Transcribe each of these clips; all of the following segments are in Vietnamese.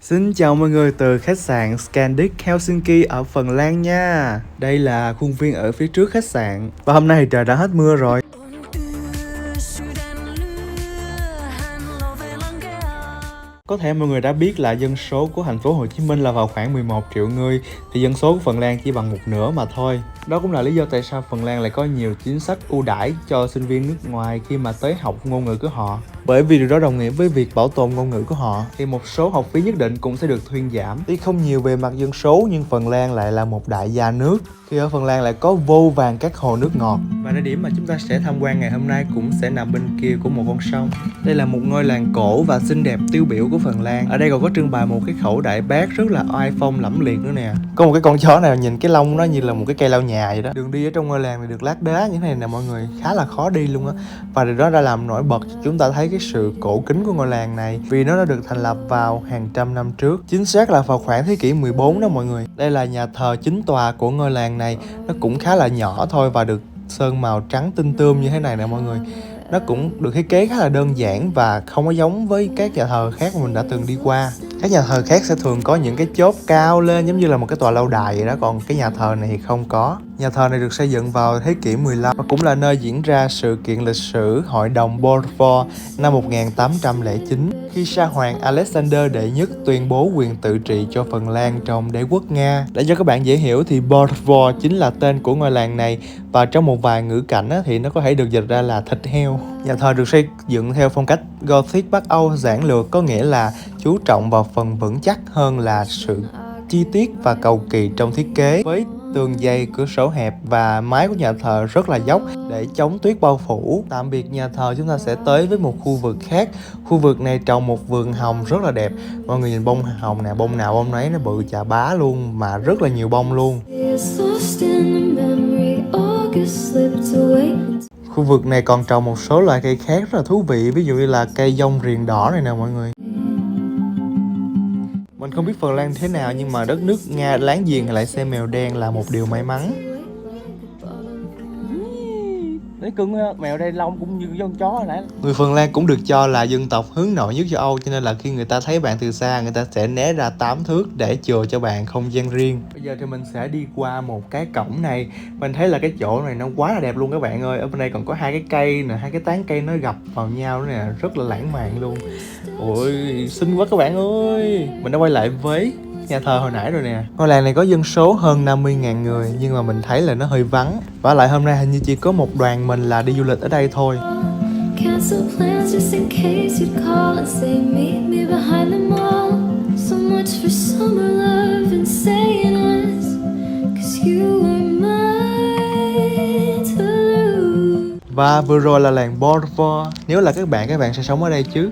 Xin chào mọi người từ khách sạn Scandic Helsinki ở Phần Lan nha. Đây là khuôn viên ở phía trước khách sạn. Và hôm nay thì trời đã hết mưa rồi. Có thể mọi người đã biết là dân số của thành phố Hồ Chí Minh là vào khoảng 11 triệu người, thì dân số của Phần Lan chỉ bằng một nửa mà thôi. Đó cũng là lý do tại sao Phần Lan lại có nhiều chính sách ưu đãi cho sinh viên nước ngoài khi mà tới học ngôn ngữ của họ. Bởi vì điều đó đồng nghĩa với việc bảo tồn ngôn ngữ của họ, thì một số học phí nhất định cũng sẽ được thuyên giảm. Tuy không nhiều về mặt dân số nhưng Phần Lan lại là một đại gia nước. Khi ở Phần Lan lại có vô vàn các hồ nước ngọt. Và địa điểm mà chúng ta sẽ tham quan ngày hôm nay cũng sẽ nằm bên kia của một con sông. Đây là một ngôi làng cổ và xinh đẹp tiêu biểu của Phần Lan. Ở đây còn có trưng bày một cái khẩu đại bác rất là oai phong lẫm liệt nữa nè. Có một cái con chó nào nhìn cái lông nó như là một cái cây lau nhà vậy đó. Đường đi ở trong ngôi làng này được lát đá như thế này nè mọi người, khá là khó đi luôn á. Và điều đó đã làm nổi bật cho chúng ta thấy cái sự cổ kính của ngôi làng này, vì nó đã được thành lập vào hàng trăm năm trước, chính xác là vào khoảng thế kỷ 14 đó mọi người. Đây là nhà thờ chính tòa của ngôi làng này, nó cũng khá là nhỏ thôi và được sơn màu trắng tinh tươm như thế này nè mọi người. Nó cũng được thiết kế khá là đơn giản và không có giống với các nhà thờ khác mà mình đã từng đi qua. Các nhà thờ khác sẽ thường có những cái chóp cao lên giống như là một cái tòa lâu đài vậy đó, còn cái nhà thờ này thì không có. Nhà thờ này được xây dựng vào thế kỷ 15 và cũng là nơi diễn ra sự kiện lịch sử Hội đồng Balfour năm 1809, khi Sa hoàng Alexander đệ nhất tuyên bố quyền tự trị cho Phần Lan trong đế quốc Nga. Để cho các bạn dễ hiểu thì Balfour chính là tên của ngôi làng này, và trong một vài ngữ cảnh thì nó có thể được dịch ra là thịt heo. Nhà thờ được xây dựng theo phong cách Gothic Bắc Âu giản lược, có nghĩa là chú trọng vào phần vững chắc hơn là sự chi tiết và cầu kỳ trong thiết kế, với tường dày, cửa sổ hẹp và mái của nhà thờ rất là dốc để chống tuyết bao phủ. Tạm biệt nhà thờ, chúng ta sẽ tới với một khu vực khác. Khu vực này trồng một vườn hồng rất là đẹp. Mọi người nhìn bông hồng nè, bông nào bông nấy nó bự chà bá luôn, mà rất là nhiều bông luôn. Khu vực này còn trồng một số loại cây khác rất là thú vị, ví dụ như là cây dông riềng đỏ này nè mọi người. Mình không biết Phần Lan thế nào nhưng mà đất nước Nga láng giềng lại xem mèo đen là một điều may mắn. Thấy cưng á, mèo đây lông cũng như con chó hồi nãy. Người Phần Lan cũng được cho là dân tộc hướng nội nhất châu Âu, cho nên là khi người ta thấy bạn từ xa, người ta sẽ né ra 8 thước để chừa cho bạn không gian riêng. Bây giờ thì mình sẽ đi qua một cái cổng này. Mình thấy là cái chỗ này nó quá là đẹp luôn các bạn ơi. Ở bên đây còn có hai cái cây nè, hai cái tán cây nó gập vào nhau nữa nè, rất là lãng mạn luôn. Ôi, xinh quá các bạn ơi. Mình đã quay lại với nhà thờ hồi nãy rồi nè. Ngôi làng này có dân số hơn 50.000 người, nhưng mà mình thấy là nó hơi vắng. Và lại hôm nay hình như chỉ có một đoàn mình là đi du lịch ở đây thôi. Và vừa rồi là làng Balfour. Nếu là các bạn sẽ sống ở đây chứ?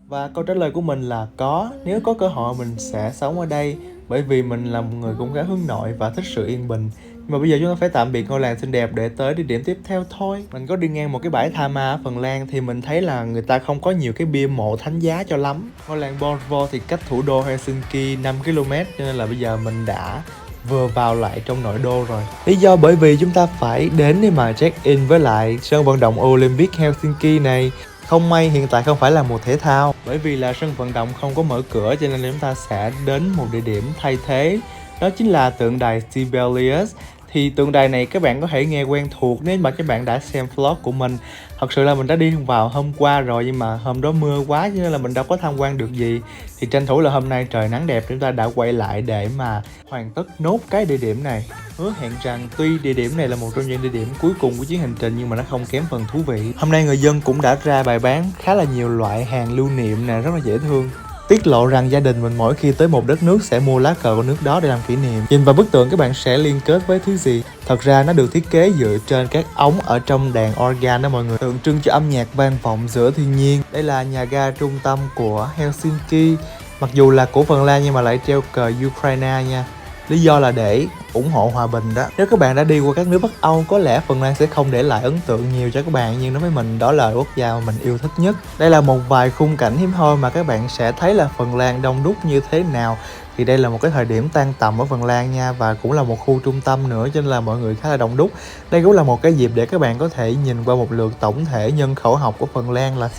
Và câu trả lời của mình là có. Nếu có cơ hội mình sẽ sống ở đây, bởi vì mình là một người cũng khá hướng nội và thích sự yên bình. Nhưng mà bây giờ chúng ta phải tạm biệt ngôi làng xinh đẹp để tới địa điểm tiếp theo thôi. Mình có đi ngang một cái bãi tha ma ở Phần Lan thì mình thấy là người ta không có nhiều cái bia mộ thánh giá cho lắm. Ngôi làng Balfour thì cách thủ đô Helsinki 5 km, cho nên là bây giờ mình đã vừa vào lại trong nội đô rồi. Lý do bởi vì chúng ta phải đến để mà check in với lại sân vận động Olympic Helsinki này. Không may hiện tại không phải là mùa thể thao, bởi vì là sân vận động không có mở cửa, cho nên chúng ta sẽ đến một địa điểm thay thế. Đó chính là tượng đài Sibelius. Thì tượng đài này các bạn có thể nghe quen thuộc nếu mà các bạn đã xem vlog của mình. Thật sự là mình đã đi vào hôm qua rồi, nhưng mà hôm đó mưa quá cho nên là mình đâu có tham quan được gì. Thì tranh thủ là hôm nay trời nắng đẹp, chúng ta đã quay lại để mà hoàn tất nốt cái địa điểm này. Hứa hẹn rằng tuy địa điểm này là một trong những địa điểm cuối cùng của chuyến hành trình, nhưng mà nó không kém phần thú vị. Hôm nay người dân cũng đã ra bày bán khá là nhiều loại hàng lưu niệm nè, rất là dễ thương. Tiết lộ rằng gia đình mình mỗi khi tới một đất nước sẽ mua lá cờ của nước đó để làm kỷ niệm. Nhìn vào bức tượng các bạn sẽ liên kết với thứ gì? Thật ra nó được thiết kế dựa trên các ống ở trong đàn organ đó mọi người, tượng trưng cho âm nhạc vang vọng giữa thiên nhiên. Đây là nhà ga trung tâm của Helsinki, mặc dù là của Phần Lan nhưng mà lại treo cờ Ukraine nha. Lý do là để ủng hộ hòa bình đó. Nếu các bạn đã đi qua các nước Bắc Âu, có lẽ Phần Lan sẽ không để lại ấn tượng nhiều cho các bạn, nhưng đối với mình đó là quốc gia mà mình yêu thích nhất. Đây là một vài khung cảnh hiếm hoi mà các bạn sẽ thấy là Phần Lan đông đúc như thế nào. Thì đây là một cái thời điểm tan tầm ở Phần Lan nha, và cũng là một khu trung tâm nữa, cho nên là mọi người khá là đông đúc. Đây cũng là một cái dịp để các bạn có thể nhìn qua một lượt tổng thể nhân khẩu học của Phần Lan là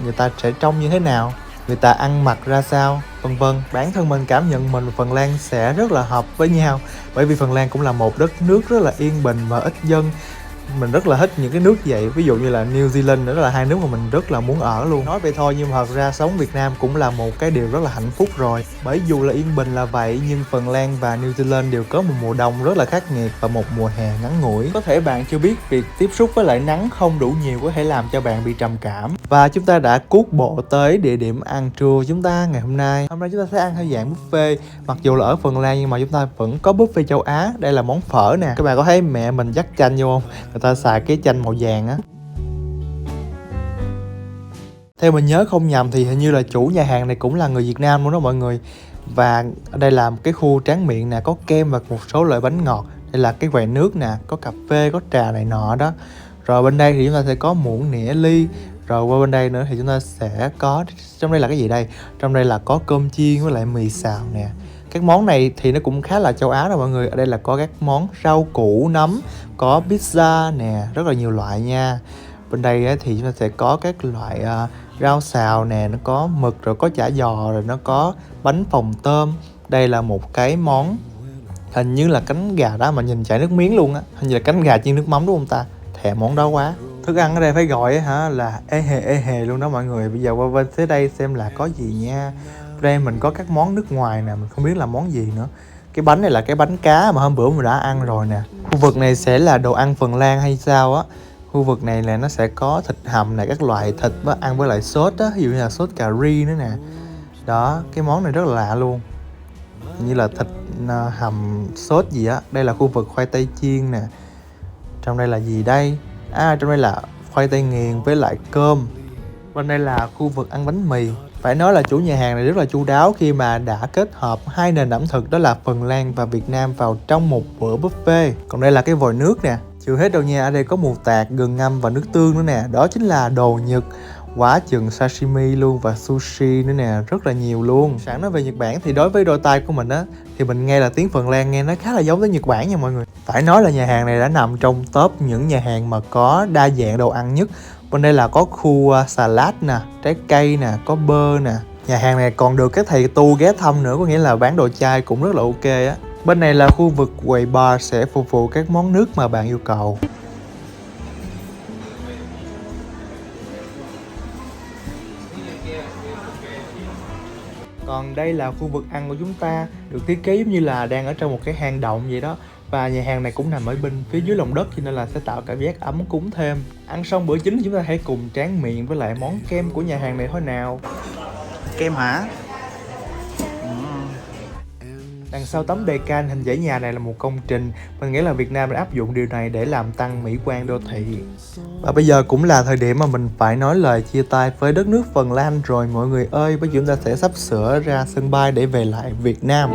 người ta sẽ trông như thế nào, người ta ăn mặc ra sao, vân vân. Bản thân mình cảm nhận mình và Phần Lan sẽ rất là hợp với nhau, bởi vì Phần Lan cũng là một đất nước rất là yên bình và ít dân. Mình rất là thích những cái nước vậy, ví dụ như là New Zealand nữa, là hai nước mà mình rất là muốn ở luôn. Nói vậy thôi nhưng mà thật ra sống Việt Nam cũng là một cái điều rất là hạnh phúc rồi, bởi dù là yên bình là vậy nhưng Phần Lan và New Zealand đều có một mùa đông rất là khắc nghiệt và một mùa hè ngắn ngủi. Có thể bạn chưa biết việc tiếp xúc với lại nắng không đủ nhiều có thể làm cho bạn bị trầm cảm. Và chúng ta đã cuốc bộ tới địa điểm ăn trưa chúng ta ngày hôm nay. Hôm nay chúng ta sẽ ăn theo dạng buffet. Mặc dù là ở Phần Lan nhưng mà chúng ta vẫn có buffet châu Á. Đây là món phở nè. Các bạn có thấy mẹ mình dắt chanh vô không? Người ta xài cái chanh màu vàng á. Theo mình nhớ không nhầm thì hình như là chủ nhà hàng này cũng là người Việt Nam luôn đó mọi người. Và ở đây là một cái khu tráng miệng nè, có kem và một số loại bánh ngọt. Đây là cái quầy nước nè, có cà phê, có trà này nọ đó. Rồi bên đây thì chúng ta sẽ có muỗng nĩa ly. Rồi qua bên đây nữa thì chúng ta sẽ có, trong đây là cái gì đây? Trong đây là có cơm chiên với lại mì xào nè. Các món này thì nó cũng khá là châu Á đó mọi người. Ở đây là có các món rau củ nấm, có pizza nè, rất là nhiều loại nha. Bên đây thì chúng ta sẽ có các loại rau xào nè, nó có mực, rồi có chả giò, rồi nó có bánh phồng tôm. Đây là một cái món hình như là cánh gà đó mà nhìn chảy nước miếng luôn á. Hình như là cánh gà chiên nước mắm đúng không ta? Thèm món đó quá. Thức ăn ở đây phải gọi hả là ê hề luôn đó mọi người. Bây giờ qua bên tới đây xem là có gì nha. Đây mình có các món nước ngoài nè, mình không biết là món gì nữa. Cái bánh này là cái bánh cá mà hôm bữa mình đã ăn rồi nè. Khu vực này sẽ là đồ ăn Phần Lan hay sao á. Khu vực này là nó sẽ có thịt hầm này, các loại thịt ăn với lại sốt á, ví dụ như là sốt cà ri nữa nè. Đó, cái món này rất là lạ luôn. Như là thịt hầm sốt gì á. Đây là khu vực khoai tây chiên nè. Trong đây là gì đây? Trong đây là khoai tây nghiền với lại cơm. Bên đây là khu vực ăn bánh mì. Phải nói là chủ nhà hàng này rất là chu đáo khi mà đã kết hợp hai nền ẩm thực, đó là Phần Lan và Việt Nam vào trong một bữa buffet. Còn đây là cái vòi nước nè. Chưa hết đâu nha, ở đây có mù tạt, gừng ngâm và nước tương nữa nè. Đó chính là đồ Nhật. Quá chừng sashimi luôn và sushi nữa nè, rất là nhiều luôn. Sẵn nói về Nhật Bản thì đối với đôi tai của mình á, thì mình nghe là tiếng Phần Lan nghe nó khá là giống tới Nhật Bản nha mọi người. Phải nói là nhà hàng này đã nằm trong top những nhà hàng mà có đa dạng đồ ăn nhất. Bên đây là có khu salad nè, trái cây nè, có bơ nè. Nhà hàng này còn được các thầy tu ghé thăm nữa, có nghĩa là bán đồ chay cũng rất là ok á. Bên này là khu vực quầy bar sẽ phục vụ các món nước mà bạn yêu cầu. Còn đây là khu vực ăn của chúng ta, được thiết kế giống như là đang ở trong một cái hang động vậy đó. Và nhà hàng này cũng nằm ở bên phía dưới lòng đất cho nên là sẽ tạo cảm giác ấm cúng thêm. Ăn xong bữa chính thì chúng ta hãy cùng tráng miệng với lại món kem của nhà hàng này thôi nào. Kem hả? Đằng sau tấm đề can hình dãy nhà này là một công trình. Mình nghĩ là Việt Nam đã áp dụng điều này để làm tăng mỹ quan đô thị. Và bây giờ cũng là thời điểm mà mình phải nói lời chia tay với đất nước Phần Lan rồi mọi người ơi. Bây giờ chúng ta sẽ sắp sửa ra sân bay để về lại Việt Nam.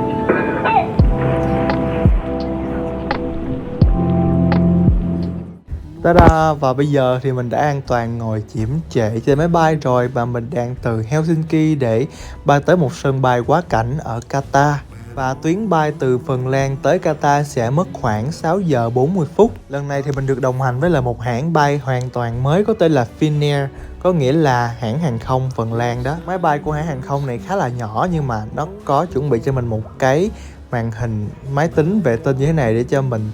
Ta-da! Và bây giờ thì mình đã an toàn ngồi chiếm trệ trên máy bay rồi. Và mình đang từ Helsinki để bay tới một sân bay quá cảnh ở Qatar. Và tuyến bay từ Phần Lan tới Qatar sẽ mất khoảng 6 giờ 40 phút. Lần này thì mình được đồng hành với là một hãng bay hoàn toàn mới có tên là Finnair, có nghĩa là hãng hàng không Phần Lan đó. Máy bay của hãng hàng không này khá là nhỏ nhưng mà nó có chuẩn bị cho mình một cái màn hình máy tính vệ tinh như thế này để cho mình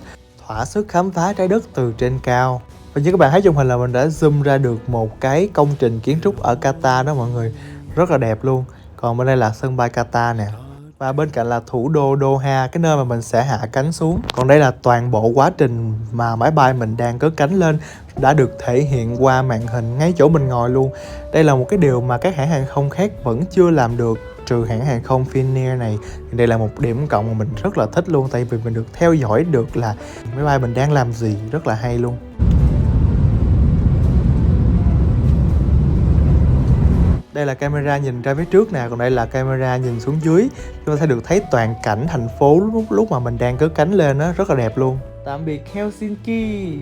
thỏa sức khám phá trái đất từ trên cao. Và như các bạn thấy trong hình là mình đã zoom ra được một cái công trình kiến trúc ở Qatar đó mọi người. Rất là đẹp luôn. Còn bên đây là sân bay Qatar nè. Và bên cạnh là thủ đô Doha, cái nơi mà mình sẽ hạ cánh xuống. Còn đây là toàn bộ quá trình mà máy bay mình đang cất cánh lên đã được thể hiện qua màn hình ngay chỗ mình ngồi luôn. Đây là một cái điều mà các hãng hàng không khác vẫn chưa làm được, trừ hãng hàng không Finnair này. Đây là một điểm cộng mà mình rất là thích luôn, tại vì mình được theo dõi được là máy bay mình đang làm gì, rất là hay luôn. Đây là camera nhìn ra phía trước nè, còn đây là camera nhìn xuống dưới. Chúng ta sẽ được thấy toàn cảnh thành phố lúc mà mình đang cất cánh lên á, rất là đẹp luôn. Tạm biệt Helsinki.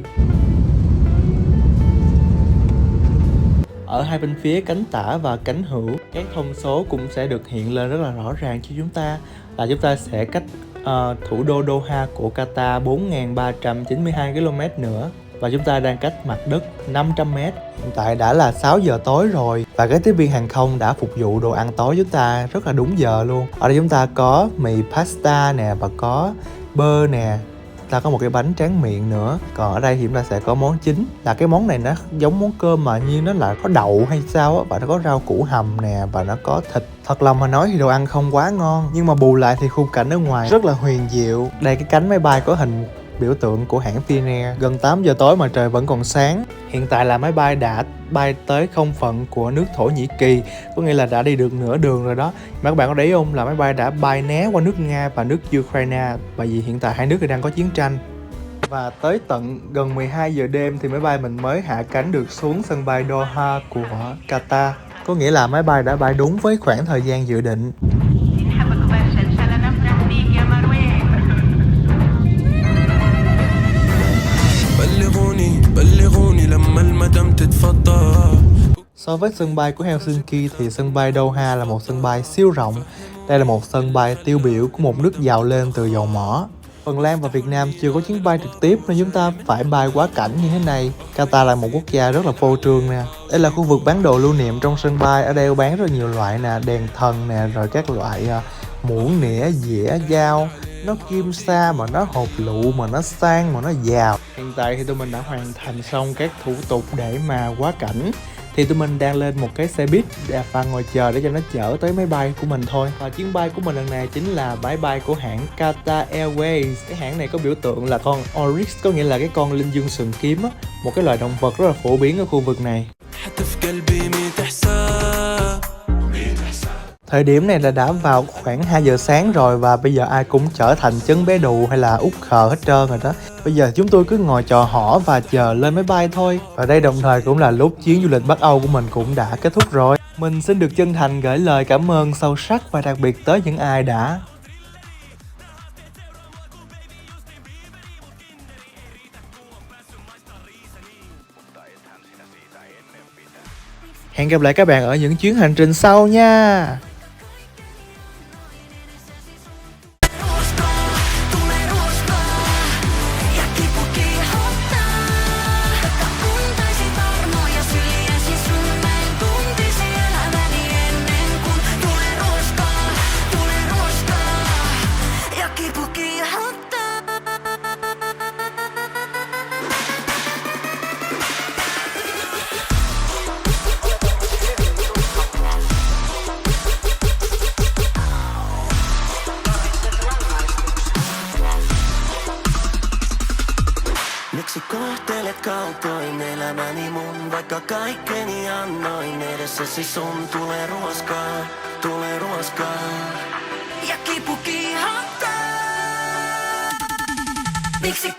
Ở hai bên phía cánh tả và cánh hữu, các thông số cũng sẽ được hiện lên rất là rõ ràng cho chúng ta, là chúng ta sẽ cách thủ đô Doha của Qatar 4.392 km nữa, và chúng ta đang cách mặt đất 500 m. Hiện tại đã là 6 giờ tối rồi và các tiếp viên hàng không đã phục vụ đồ ăn tối chúng ta rất là đúng giờ luôn. Ở đây chúng ta có mì pasta nè và có bơ nè. Ta có một cái bánh tráng miệng nữa. Còn ở đây thì chúng ta sẽ có món chính, là cái món này nó giống món cơm mà nhiên nó là có đậu hay sao á, và nó có rau củ hầm nè và nó có thịt. Thật lòng mà nói thì đồ ăn không quá ngon, nhưng mà bù lại thì khung cảnh ở ngoài rất là huyền diệu. Đây, cái cánh máy bay có hình biểu tượng của hãng Finnair. Gần 8 giờ tối mà trời vẫn còn sáng. Hiện tại là máy bay đã bay tới không phận của nước Thổ Nhĩ Kỳ, có nghĩa là đã đi được nửa đường rồi đó. Mà các bạn có để ý không, là máy bay đã bay né qua nước Nga và nước Ukraine, bởi vì hiện tại hai nước đang có chiến tranh. Và tới tận gần 12 giờ đêm thì máy bay mình mới hạ cánh được xuống sân bay Doha của Qatar. Có nghĩa là máy bay đã bay đúng với khoảng thời gian dự định. So với sân bay của Helsinki thì sân bay Doha là một sân bay siêu rộng. Đây là một sân bay tiêu biểu của một nước giàu lên từ dầu mỏ. Phần Lan và Việt Nam chưa có chuyến bay trực tiếp nên chúng ta phải bay quá cảnh như thế này. Qatar là một quốc gia rất là phô trương nè. Đây là khu vực bán đồ lưu niệm trong sân bay. Ở đây bán rất nhiều loại nè, đèn thần nè, rồi các loại muỗng nĩa, dĩa, dao. Nó kim sa mà nó hộp lựu mà nó sang mà nó giàu. Hiện tại thì tụi mình đã hoàn thành xong các thủ tục để mà quá cảnh. Thì tụi mình đang lên một cái xe buýt và ngồi chờ để cho nó chở tới máy bay của mình thôi. Và chuyến bay của mình lần này chính là máy bay của hãng Qatar Airways. Cái hãng này có biểu tượng là con Oryx, có nghĩa là cái con linh dương sừng kiếm á, một cái loài động vật rất là phổ biến ở khu vực này. Thời điểm này là đã vào khoảng 2 giờ sáng rồi và bây giờ ai cũng trở thành chân bé đù hay là út khờ hết trơn rồi đó. Bây giờ chúng tôi cứ ngồi trò hỏ và chờ lên máy bay thôi. Và đây đồng thời cũng là lúc chuyến du lịch Bắc Âu của mình cũng đã kết thúc rồi. Mình xin được chân thành gửi lời cảm ơn sâu sắc và đặc biệt tới những ai đã Hẹn gặp lại các bạn ở những chuyến hành trình sau nha. Miksi kohtelet kaltoin elämäni mun, vaikka kaikkeni annoin edessäsi sun? Tulee ruoskaa ja kipu kiihottaa. Miksi